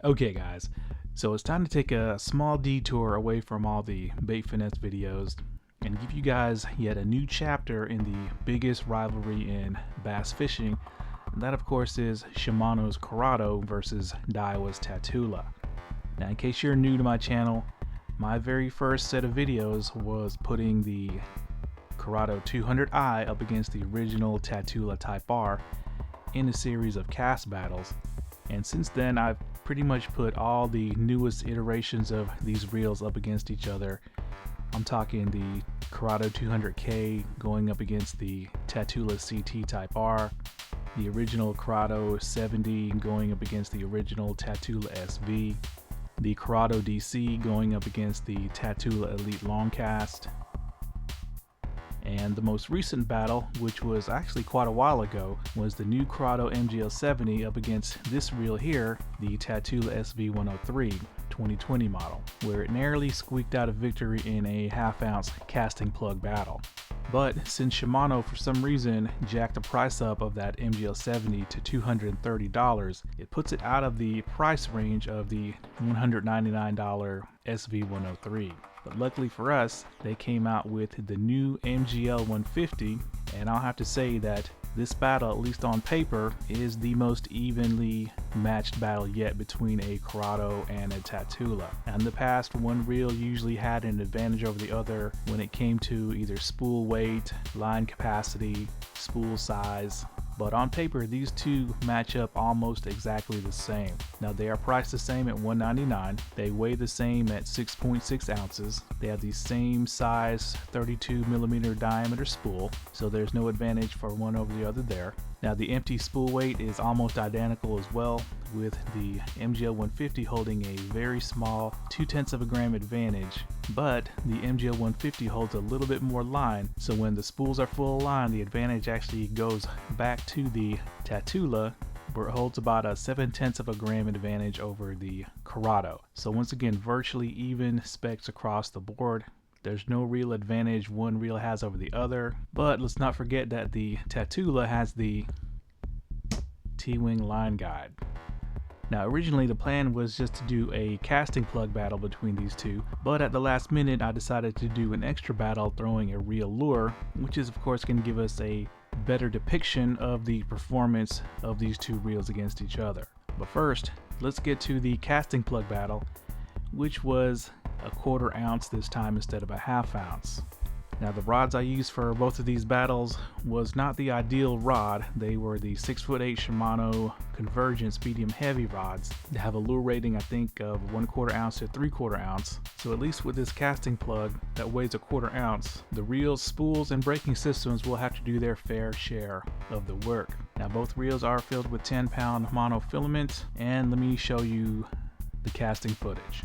Okay guys, so it's time to take a small detour away from all the bait finesse videos and give you guys yet a new chapter in the biggest rivalry in bass fishing, and that of course is Shimano's Curado versus Daiwa's Tatula. Now in case you're new to my channel, my very first set of videos was putting the Curado 200i up against the original Tatula Type R in a series of cast battles, and since then I've pretty much put all the newest iterations of these reels up against each other. I'm talking the Curado 200K going up against the Tatula CT Type R, the original Curado 70 going up against the original Tatula SV, the Curado DC going up against the Tatula Elite Longcast, and the most recent battle, which was actually quite a while ago, was the new Curado MGL 70 up against this reel here, the Tatula SV 103 2020 model, where it narrowly squeaked out a victory in a half-ounce casting plug battle. But since Shimano for some reason jacked the price up of that MGL 70 to $230, it puts it out of the price range of the $199 SV 103. But luckily for us, they came out with the new MGL 150, and I'll have to say that this battle, at least on paper, is the most evenly matched battle yet between a Curado and a Tatula. And in the past, one reel usually had an advantage over the other when it came to either spool weight, line capacity, spool size. But on paper, these two match up almost exactly the same. Now they are priced the same at $199. They weigh the same at 6.6 ounces. They have the same size 32mm diameter spool, so there's no advantage for one over the other there. Now the empty spool weight is almost identical as well, with the MGL 150 holding a very small 0.2 of a gram advantage, but the MGL 150 holds a little bit more line, so when the spools are full of line, the advantage actually goes back to the Tatula, where it holds about a 0.7 of a gram advantage over the Curado. So once again, virtually even specs across the board. There's no real advantage one reel has over the other, but let's not forget that the Tatula has the T-Wing line guide. Now originally the plan was just to do a casting plug battle between these two, but at the last minute I decided to do an extra battle throwing a reel lure, which is of course going to give us a better depiction of the performance of these two reels against each other. But first, let's get to the casting plug battle, which was a 1/4 ounce this time instead of a 1/2 ounce. Now the rods I used for both of these battles was not the ideal rod. They were the 6'8" Shimano Convergence medium heavy rods. They have a lure rating I think of 1/4 ounce to 3/4 ounce. So at least with this casting plug that weighs a 1/4 ounce, the reels, spools, and braking systems will have to do their fair share of the work. Now both reels are filled with 10-pound monofilament, and let me show you the casting footage.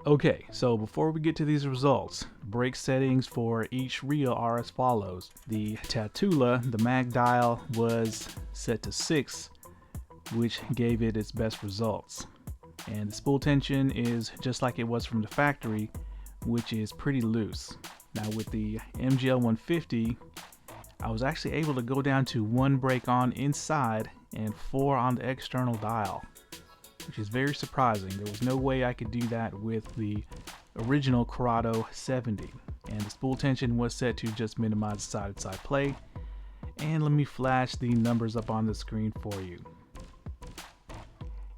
Okay, so before we get to these results, brake settings for each reel are as follows. The Tatula, the mag dial, was set to 6, which gave it its best results. And the spool tension is just like it was from the factory, which is pretty loose. Now with the MGL 150, I was actually able to go down to 1 brake on inside and 4 on the external dial, which is very surprising. There was no way I could do that with the original Curado 70. And the spool tension was set to just minimize side-to-side play. And let me flash the numbers up on the screen for you.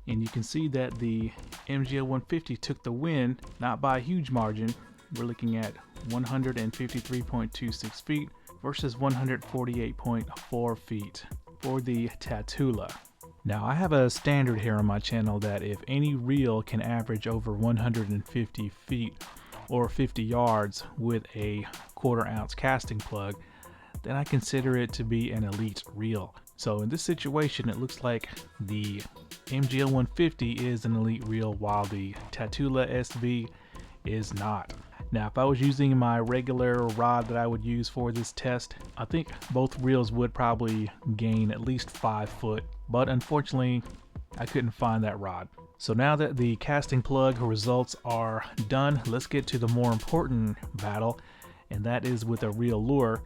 And you can see that the MGL 150 took the win, not by a huge margin. We're looking at 153.26 feet versus 148.4 feet for the Tatula. Now I have a standard here on my channel that if any reel can average over 150 feet or 50 yards with a 1/4 ounce casting plug, then I consider it to be an elite reel. So in this situation, it looks like the MGL 150 is an elite reel while the Tatula SV is not. Now if I was using my regular rod that I would use for this test, I think both reels would probably gain at least 5 foot, but unfortunately I couldn't find that rod. So now that the casting plug results are done, let's get to the more important battle, and that is with a reel lure.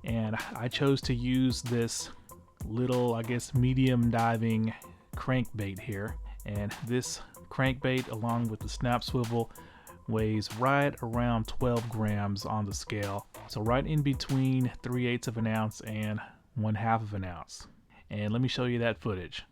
And I chose to use this little, I guess, medium diving crankbait here, and this crankbait along with the snap swivel weighs right around 12 grams on the scale, so right in between 3/8 of an ounce and 1/2 of an ounce. And let me show you that footage.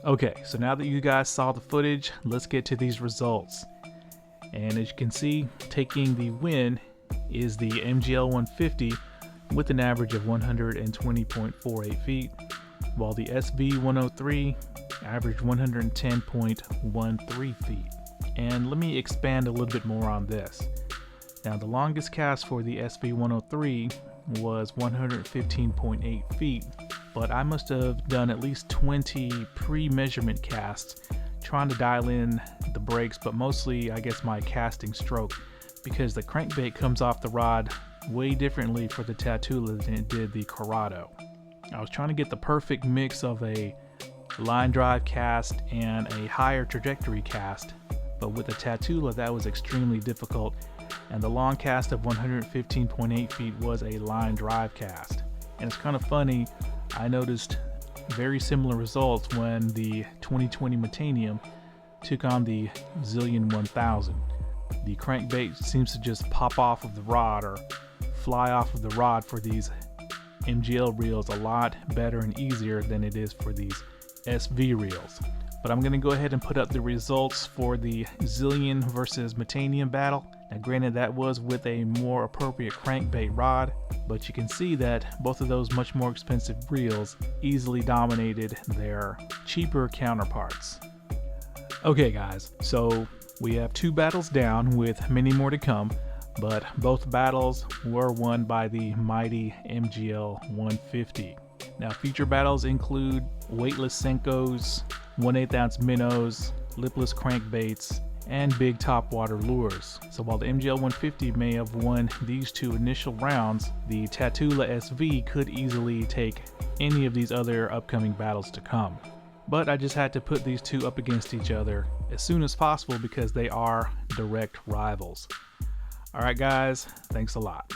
Okay, so now that you guys saw the footage, let's get to these results. And as you can see, taking the win is the MGL 150 with an average of 120.48 feet, while the SV 103 averaged 110.13 feet. And let me expand a little bit more on this. Now the longest cast for the SV 103 was 115.8 feet, but I must have done at least 20 pre-measurement casts trying to dial in the brakes, but mostly I guess my casting stroke, because the crankbait comes off the rod way differently for the Tatula than it did the Curado. I was trying to get the perfect mix of a line drive cast and a higher trajectory cast, but with the Tatula that was extremely difficult, and the long cast of 115.8 feet was a line drive cast. And it's kind of funny, I noticed very similar results when the 2020 METANIUM took on the ZILLION 1000. The crankbait seems to just pop off of the rod or fly off of the rod for these MGL reels a lot better and easier than it is for these SV reels. But I'm going to go ahead and put up the results for the ZILLION versus METANIUM battle. Now granted, that was with a more appropriate crankbait rod, but you can see that both of those much more expensive reels easily dominated their cheaper counterparts. Okay guys, so we have 2 battles down with many more to come, but both battles were won by the mighty MGL 150. Now feature battles include weightless Senkos, 1/8 ounce minnows, lipless crankbaits, and big topwater lures. So while the MGL 150 may have won these 2 initial rounds, the Tatula SV could easily take any of these other upcoming battles to come. But I just had to put these 2 up against each other as soon as possible because they are direct rivals. Alright guys, thanks a lot.